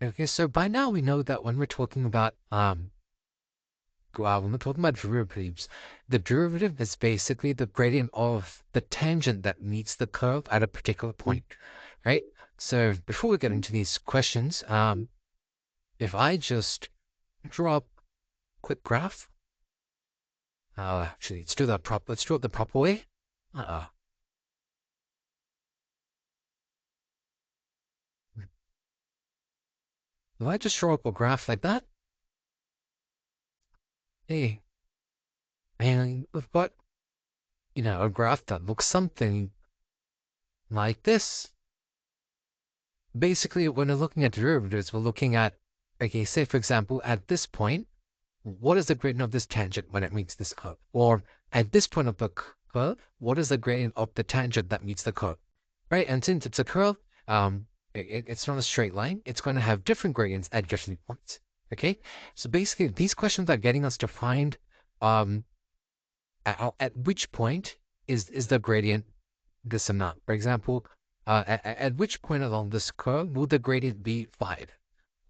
Okay, so by now we know that when we're talking about derivatives, the derivative is basically the gradient of the tangent that meets the curve at a particular point, right? So before we get into these questions, if I just draw a quick graph, actually let's do it the proper way. If I just draw up a graph like that, hey, and we've got a graph that looks something like this. Basically, when we're looking at derivatives, we're looking at, okay, say for example, at this point, what is the gradient of this tangent when it meets this curve? Or at this point of the curve, what is the gradient of the tangent that meets the curve? Right? And since it's a curve, it's not a straight line. It's going to have different gradients at different points. Okay? So basically, these questions are getting us to find at which point is the gradient this amount. For example, at which point along this curve will the gradient be 5?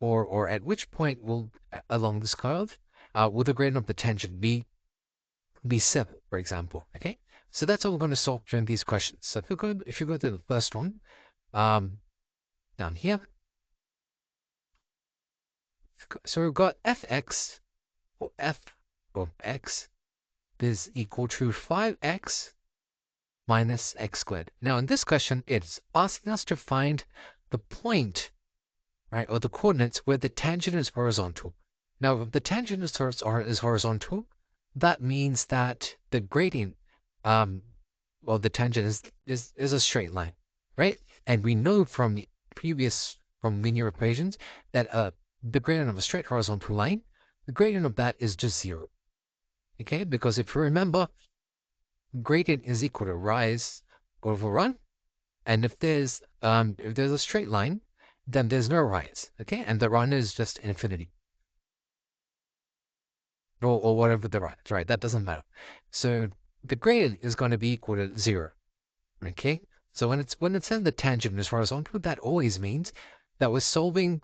Or at which point will along this curve will the gradient of the tangent be 7, for example? Okay, so that's how we're going to solve during these questions. So if you go to the first one, down here, so we've got fx or f of x is equal to 5x minus x squared. Now in this question, it's asking us to find the point, right, or the coordinates where the tangent is horizontal. Now, if the tangent is horizontal, that means that the gradient, well, the tangent is a straight line, right? And we know from linear equations that the gradient of a straight horizontal line, the gradient of that is just 0. Okay, because if you remember, gradient is equal to rise over run, and if there's a straight line, then there's no rise. Okay, and the run is just infinity. Or whatever the rise, right? That doesn't matter. So the gradient is going to be equal to 0. Okay, so when it's in the tangent is horizontal, that always means that we're solving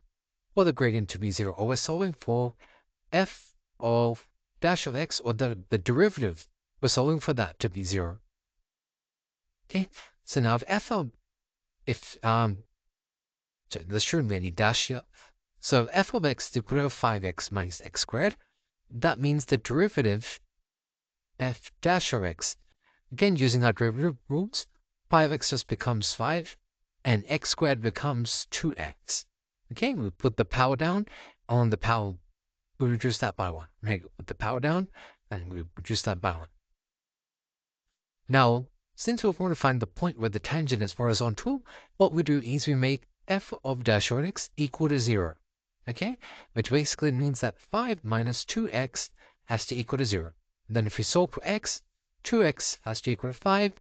for the gradient to be 0, or we're solving for f of dash of x, or the derivative. We're solving for that to be 0. Okay, so now so there shouldn't be any dash here. So f of x is equal to 5x minus x squared. That means the derivative f dash of x, again using our derivative rules, 5x just becomes 5, and x squared becomes 2x. Okay, we put the power down. On the power, we reduce that by 1. Right, put the power down, and we reduce that by 1. Now, since we want to find the point where the tangent is horizontal, what we do is we make f of dash of x equal to 0. Okay, which basically means that 5 minus 2x has to equal to 0. And then if we solve for x, 2x has to equal to 5,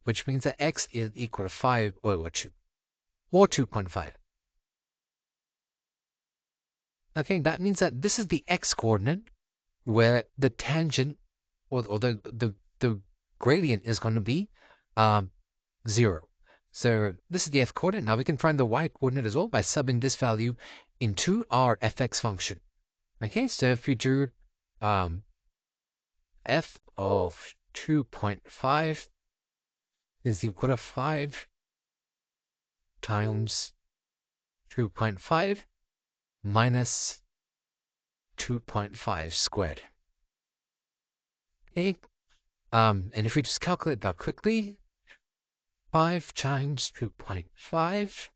which means that x is equal to 5 or 2, or 2.5. Okay, that means that this is the x coordinate where the tangent or the gradient is going to be 0. So this is the f coordinate. Now we can find the y coordinate as well by subbing this value into our fx function. Okay, so if we do f of 2.5 is equal to 5 times 2.5 minus 2.5 squared. Okay, and if we just calculate that quickly, 5 times 2.5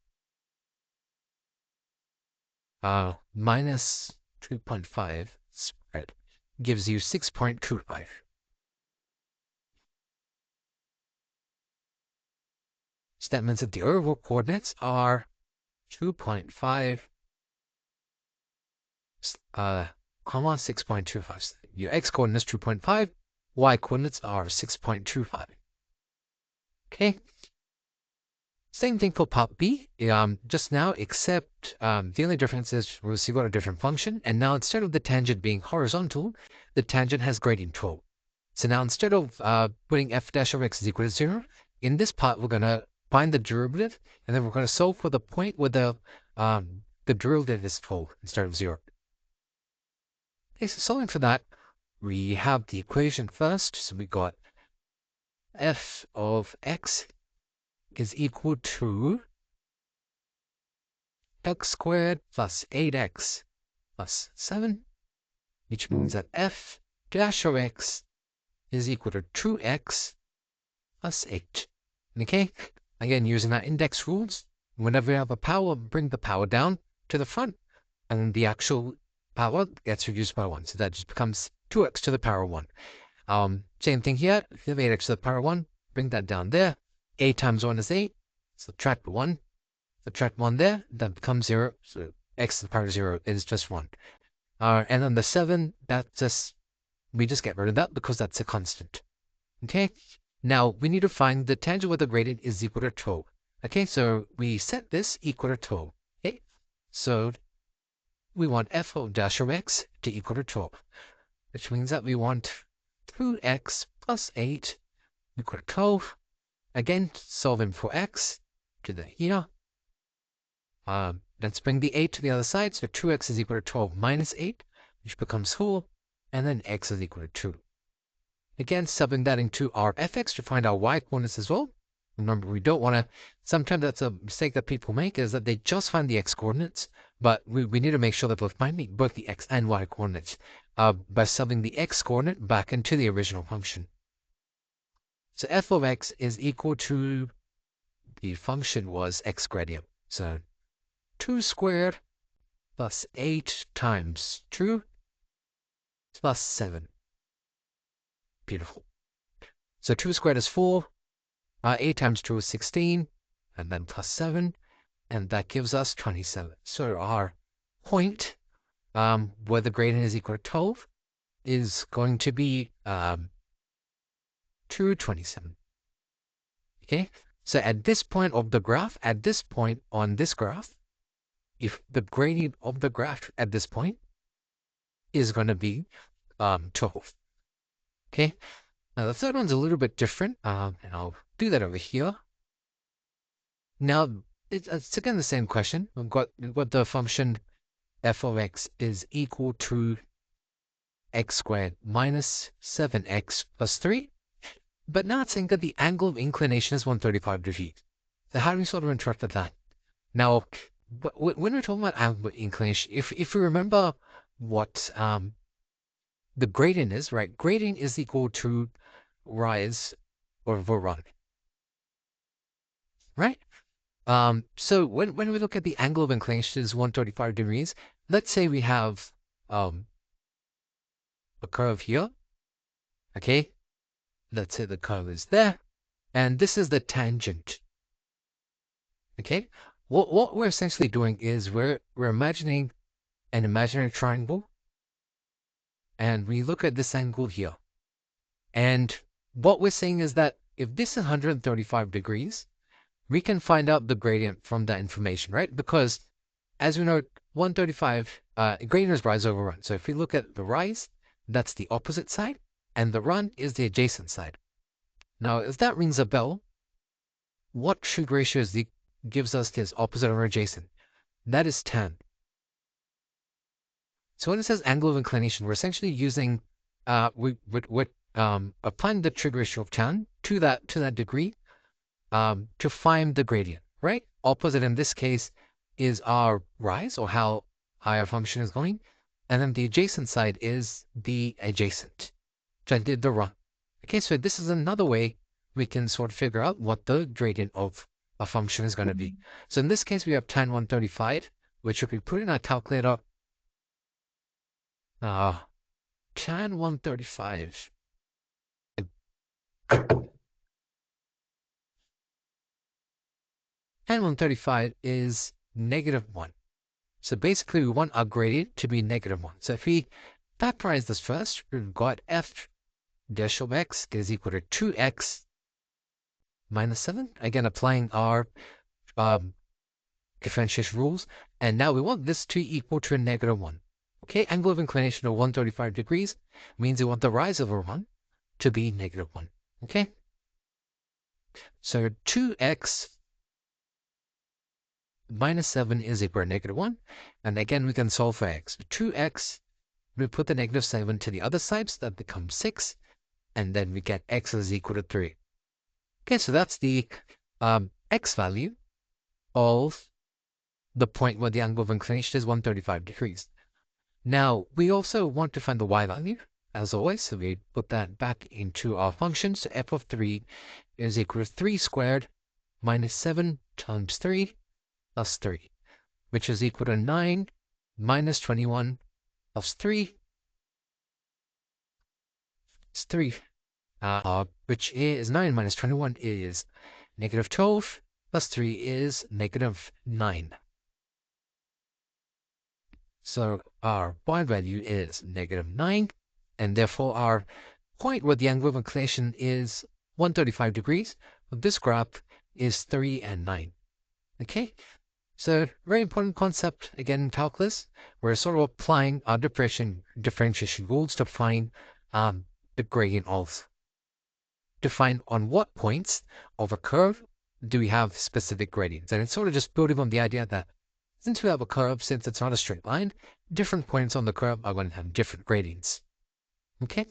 minus 2.5 squared gives you 6.25. So that means that the overall coordinates are 2.5 comma 6.25. Your x coordinate is 2.5, y coordinates are 6.25. Okay. Same thing for part B, just now, except the only difference is we've got a different function, and now instead of the tangent being horizontal, the tangent has gradient 12. So now instead of putting f dash of x is equal to 0, in this part we're going to find the derivative, and then we're going to solve for the point where the the derivative is full instead of 0. Okay, so solving for that, we have the equation first. So we got f of x is equal to x squared plus 8x plus 7, which means that f dash of x is equal to 2x plus 8. Okay, again, using our index rules, whenever you have a power, bring the power down to the front, and the actual power gets reduced by 1. So that just becomes 2x to the power 1. Same thing here. If you have 8x to the power 1, bring that down there. 8 times 1 is 8. Subtract 1. Subtract 1 there. That becomes 0. So x to the power 0 is just 1. And then the 7, we just get rid of that because that's a constant. Okay? Now, we need to find the tangent with the gradient is equal to 12. Okay, so we set this equal to 12. Okay? So we want f of dash of x to equal to 12, which means that we want 2x plus 8 equal to 12. Again, solving for x to the here. Let's bring the 8 to the other side. So 2x is equal to 12 minus 8, which becomes 4. And then x is equal to 2. Again, subbing that into our fx to find our y coordinates as well. Remember, we don't want to, sometimes that's a mistake that people make, is that they just find the x coordinates, but we need to make sure that both find both the x and y coordinates by subbing the x coordinate back into the original function. So f of x is equal to, the function was x gradient. So 2 squared plus 8 times 2 plus 7. Beautiful. So 2 squared is 4. 8 times 2 is 16. And then plus 7. And that gives us 27. So our point where the gradient is equal to 12 is going to be 227. Okay? So at this point of the graph, at this point on this graph, if the gradient of the graph at this point is going to be 12. Okay? Now the third one's a little bit different, and I'll do that over here. Now, it's again the same question. We've got the function f of x is equal to x squared minus 7x plus 3. But now it's saying that the angle of inclination is 135 degrees. So how do we sort of interpret that? Now, when we're talking about angle of inclination, if you remember what the gradient is, right? Gradient is equal to rise over run. Right? So when we look at the angle of inclination is 135 degrees, let's say we have a curve here. Okay? Let's say the curve is there, and this is the tangent. Okay? What we're essentially doing is we're imagining an imaginary triangle, and we look at this angle here. And what we're saying is that if this is 135 degrees, we can find out the gradient from that information, right? Because as we know, 135, gradient is rise over run. So if we look at the rise, that's the opposite side, and the run is the adjacent side. Now, if that rings a bell, what trig ratio gives us this opposite or adjacent? That is tan. So when it says angle of inclination, we're essentially using, applying the trig ratio of tan to that degree to find the gradient, right? Opposite in this case is our rise, or how high our function is going. And then the adjacent side is the adjacent. So I did the run. Okay, so this is another way we can sort of figure out what the gradient of a function is going to be. So in this case, we have tan 135, which if we put in our calculator, tan 135. Tan 135 is -1. So basically, we want our gradient to be -1. So if we factorize this first, we've got f dash of x is equal to 2x minus 7. Again, applying our differentiation rules. And now we want this to equal to a -1. Okay, angle of inclination of 135 degrees means we want the rise over 1 to be -1. Okay? So 2x minus 7 is equal to negative 1. And again, we can solve for x. True x, we put the negative 7 to the other side, so that becomes 6. And then we get x is equal to 3. Okay, so that's the x value of the point where the angle of inclination is 135 degrees. Now, we also want to find the y value, as always, so we put that back into our function. So f of 3 is equal to 3 squared minus 7 times 3 plus 3, which is equal to 9 minus 21 plus 3 is 3, which is 9 minus 21 is negative 12, plus 3 is negative 9. So our y value is negative 9, and therefore our point where the angle of inclination is 135 degrees, this graph is 3 and 9. Okay, so very important concept again in calculus. We're sort of applying our differentiation rules to find the gradient of, to find on what points of a curve do we have specific gradients. And it's sort of just building on the idea that since we have a curve, since it's not a straight line, different points on the curve are going to have different gradients. Okay,